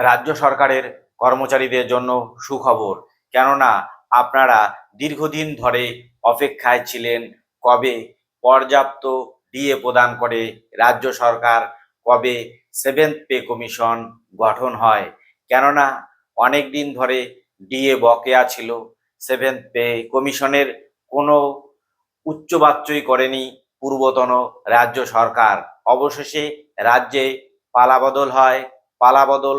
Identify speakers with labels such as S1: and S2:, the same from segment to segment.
S1: রাজ্য সরকারের কর্মচারীদের জন্য সুখবর, কেননা আপনারা দীর্ঘদিন ধরে অপেক্ষায় ছিলেন কবে পর্যাপ্ত ডিএ প্রদান করে রাজ্য সরকার, কবে সেভেন্থ পে কমিশন গঠন হয়। কেননা অনেক দিন ধরে ডিএ বকেয়া ছিল, সেভেন্থ পে কমিশনের কোনো উচ্চবাচ্যই করেনি পূর্বতন রাজ্য সরকার। অবশেষে রাজ্যে পালাবদল হয়। পালাবদল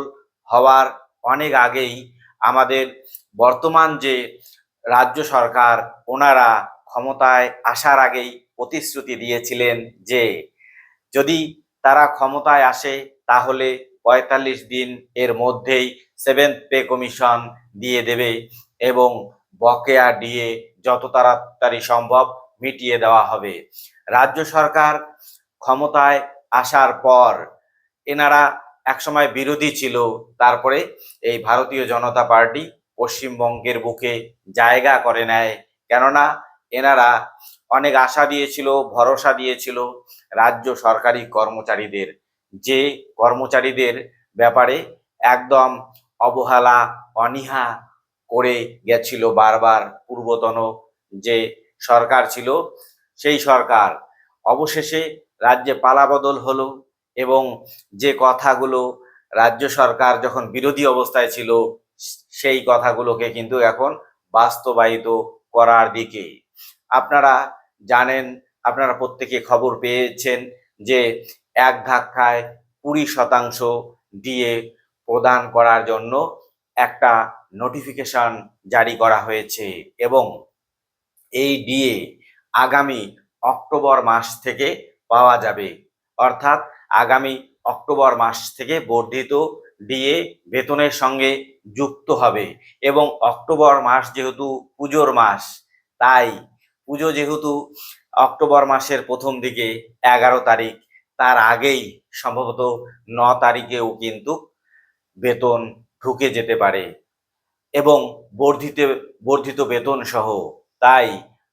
S1: হওয়ার অনেক আগেই আমাদের বর্তমান যে রাজ্য সরকার, ওনারা ক্ষমতায় আসার আগেই প্রতিশ্রুতি দিয়েছিলেন যে যদি তারা ক্ষমতায় আসে তাহলে ৪৫ দিন এর মধ্যেই সেভেন্থ পে কমিশন দিয়ে দেবে এবং বকেয়া ডিএ যত তাড়াতাড়ি সম্ভব মিটিয়ে দেওয়া হবে। রাজ্য সরকার ক্ষমতায় আসার পর এনারা একসময় বিরোধী ছিল, তারপরে এই ভারতীয় জনতা পার্টি পশ্চিমবঙ্গের বুকে জায়গা করে নেয়। কেননা এনারা অনেক আশা দিয়েছিল, ভরসা দিয়েছিল রাজ্য সরকারি কর্মচারীদের, যে কর্মচারীদের ব্যাপারে একদম অবহেলা অনীহা করে গেছিল বারবার পূর্বতন যে সরকার ছিল সেই সরকার। অবশেষে রাজ্যে পালাবদল হলো এবং যে কথাগুলো রাজ্য সরকার যখন বিরোধী অবস্থায় ছিল সেই কথাগুলোকে কিন্তু এখন বাস্তবায়িত করার দিকে। আপনারা জানেন, আপনারা প্রত্যেকে খবর পেয়েছেন যে এক ধাক্কায় ২০% ডিএ প্রদান করার জন্য একটা নোটিফিকেশন জারি করা হয়েছে এবং এই ডিএ আগামী অক্টোবর মাস থেকে পাওয়া যাবে। অর্থাৎ আগামী অক্টোবর মাস থেকে বর্ধিত ডিএ বেতনের সঙ্গে যুক্ত হবে এবং অক্টোবর মাস যেহেতু পুজোর মাস, তাই পুজো যেহেতু অক্টোবর মাসের প্রথম দিকে ১১ তারিখ, তার আগেই সম্ভবত ৯ তারিখেও কিন্তু বেতন ঢুকে যেতে পারে এবং বর্ধিত বেতন সহ। তাই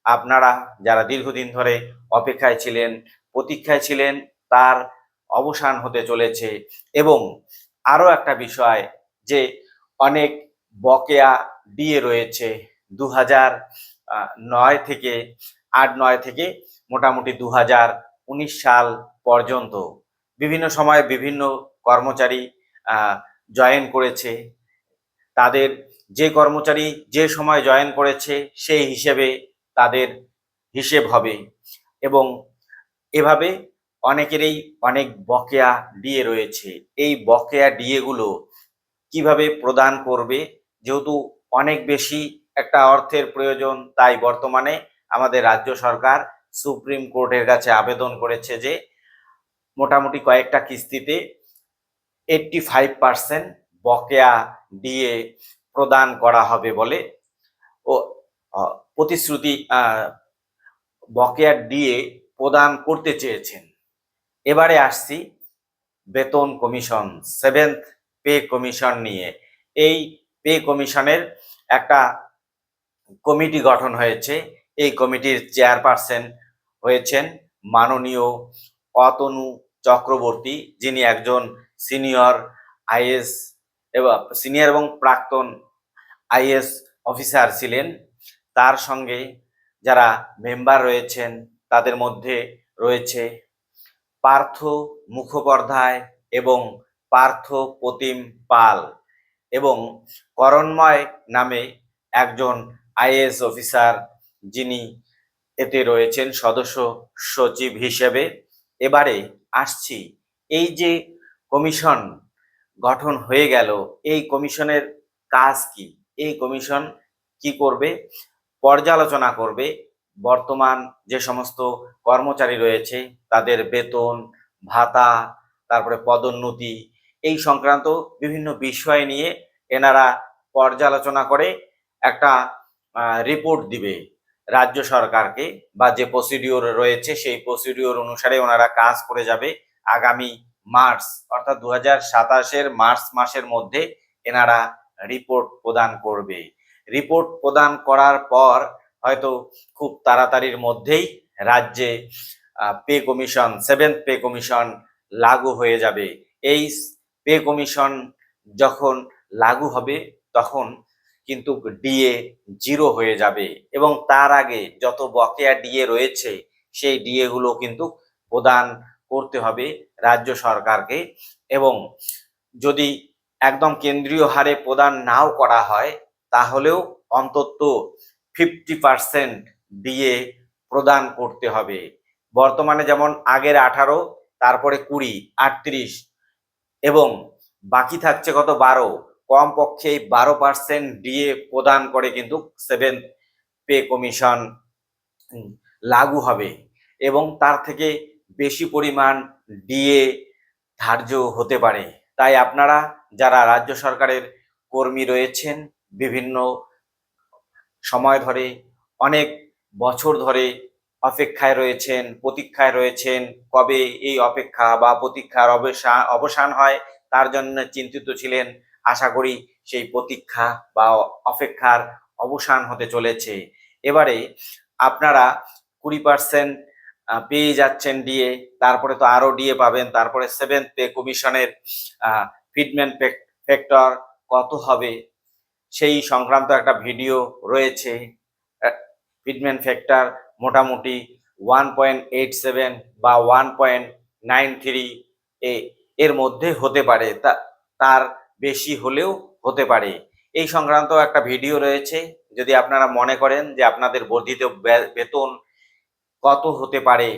S1: আপনারা যারা দীর্ঘদিন ধরে অপেক্ষায় ছিলেন, প্রতীক্ষায় ছিলেন, তার অবসান হতে চলেছে। এবং আরও একটা বিষয়, যে অনেক বকেয়া ডিএ রয়েছে ২০০৯ থেকে ৮-৯ থেকে মোটামুটি ২০১৯ সাল পর্যন্ত বিভিন্ন সময় বিভিন্ন কর্মচারী জয়েন করেছে। তাদের যে কর্মচারী যে সময় জয়েন করেছে সেই হিসেবে তাদের হিসেব হবে এবং এভাবে অনেকেরই অনেক বকেয়া ডিএ রয়েছে। এই বকেয়া ডিএগুলো কিভাবে প্রদান করবে, যেহেতু অনেক বেশি একটা অর্থের প্রয়োজন, তাই বর্তমানে আমাদের রাজ্য সরকার সুপ্রিম কোর্টের কাছে আবেদন করেছে যে মোটামুটি কয়েকটা কিস্তিতে 85% বকেয়া ডিএ প্রদান করা হবে বলে ও প্রতিশ্রুতি বকেয়া ডিএ প্রদান করতে চেয়েছেন। এবারে আসছি বেতন কমিশন, সেভেন্থ পে কমিশন নিয়ে। এই পে কমিশনের একটা কমিটি গঠন হয়েছে। এই কমিটির চেয়ারপারসন হয়েছেন মাননীয় অতনু চক্রবর্তী, যিনি একজন সিনিয়র আইএস এবং প্রাক্তন আইএস অফিসার ছিলেন। তার সঙ্গে যারা মেম্বার রয়েছেন তাদের মধ্যে রয়েছে পার্থ মুখোপাধ্যায় এবং পার্থ প্রতিম পাল এবং করণময় নামে একজন আইএএস অফিসার, যিনি এতে রয়েছেন সদস্য সচিব হিসেবে। এবারে আসছি, এই যে কমিশন গঠন হয়ে গেল, এই কমিশনের কাজ কি? এই কমিশন কি করবে? পর্যালোচনা করবে বর্তমান যে সমস্ত কর্মচারী রয়েছে তাদের বেতন ভাতা, তারপরে পদোন্নতি, এই সংক্রান্ত বিভিন্ন বিষয় নিয়ে এনারা পর্যালোচনা করে একটা রিপোর্ট দিবে রাজ্য সরকারকে, বা যে প্রসিডিওর রয়েছে সেই প্রসিডিওর অনুসারে ওনারা কাজ করে যাবে। আগামী মার্চ অর্থাৎ ২০২৭-এর মার্চ মাসের মধ্যে এনারা রিপোর্ট প্রদান করবে। রিপোর্ট প্রদান করার পর হয়তো খুব তাড়াতাড়ির মধ্যেই রাজ্যে pay commission, seventh pay commission লাগু হয়ে যাবে। এই পে কমিশন যখন লাগু হবে তখন কিন্তু ডিএ 0 হয়ে যাবে এবং তার আগে যত বকেয়া ডিএ রয়েছে সেই ডিএ গুলো কিন্তু প্রদান করতে হবে রাজ্য সরকারকে। এবং যদি একদম কেন্দ্রীয় হারে প্রদান নাও করা হয় তাহলেও অন্তত 50% ডিএ প্রদান করতে হবে। বর্তমানে যেমন আগের 18, তারপরে 20, 38 এবং বাকি থাকছে কত 12, কমপক্ষে 12% ডিএ প্রদান করে কিন্তু 7th পে কমিশন লাগু হবে এবং তার থেকে বেশি পরিমাণ ডিএ ধার্য হতে পারে। তাই আপনারা যারা রাজ্য সরকারের কর্মী রয়েছেন, বিভিন্ন সময় ধরে, অনেক বছর ধরে অপেক্ষায় রয়েছেন, প্রতীক্ষায় রয়েছেন, কবে এই অপেক্ষা বা প্রতীক্ষার অবসান হয় তার জন্য চিন্তিত ছিলেন। আশা করি সেই প্রতীক্ষা বা অপেক্ষার অবসান হতে চলেছে। এবারে আপনারা 20% পেয়ে যাচ্ছেন ডিএ, তারপরে তো আরো ডিএ পাবেন, তারপরে 7th পে কমিশনের ফিটমেন্ট ফ্যাক্টর কত হবে সেই সংক্রান্ত একটা ভিডিও রয়েছে। ফিটমেন্ট ফ্যাক্টর মোটামুটি 1.87 বা 1.93 এর মধ্যে হতে পারে, তার বেশি হলেও হতে পারে। এই সংক্রান্ত একটা ভিডিও রয়েছে। যদি আপনারা মনে করেন যে আপনাদের বর্ধিত বেতন কত হতে পারে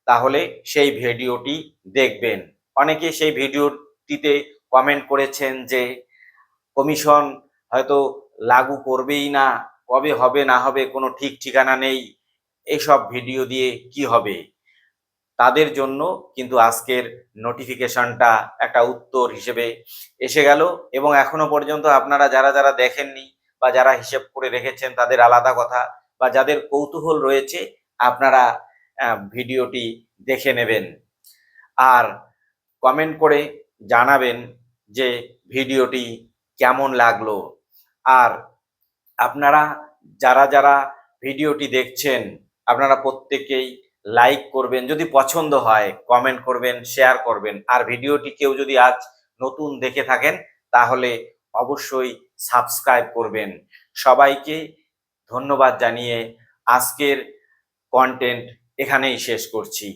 S1: তাহলে সেই ভিডিওটি দেখবেন। অনেকে সেই ভিডিওটিতে কমেন্ট করেছেন যে কমিশন হয়তো লাগু করবেই না, কবে হবে না হবে কোনো ঠিক ঠিকানা নেই, এইসব ভিডিও দিয়ে কি হবে। তাদের জন্য কিন্তু আজকের নোটিফিকেশনটা একটা উত্তর হিসেবে এসে গেল এবং এখনো পর্যন্ত আপনারা যারা যারা দেখেননি বা যারা হিসেব করে রেখেছেন তাদের আলাদা কথা, বা যাদের কৌতূহল রয়েছে আপনারা ভিডিওটি দেখে নেবেন আর কমেন্ট করে জানাবেন যে ভিডিওটি কেমন লাগলো। আর আপনারা যারা যারা ভিডিওটি দেখছেন আপনারা প্রত্যেকেই লাইক করবেন, যদি পছন্দ হয় কমেন্ট করবেন, শেয়ার করবেন। আর ভিডিওটি কেউ যদি আজ নতুন দেখে থাকেন তাহলে অবশ্যই সাবস্ক্রাইব করবেন। সবাইকে ধন্যবাদ জানিয়ে আজকের কন্টেন্ট এখানেই শেষ করছি।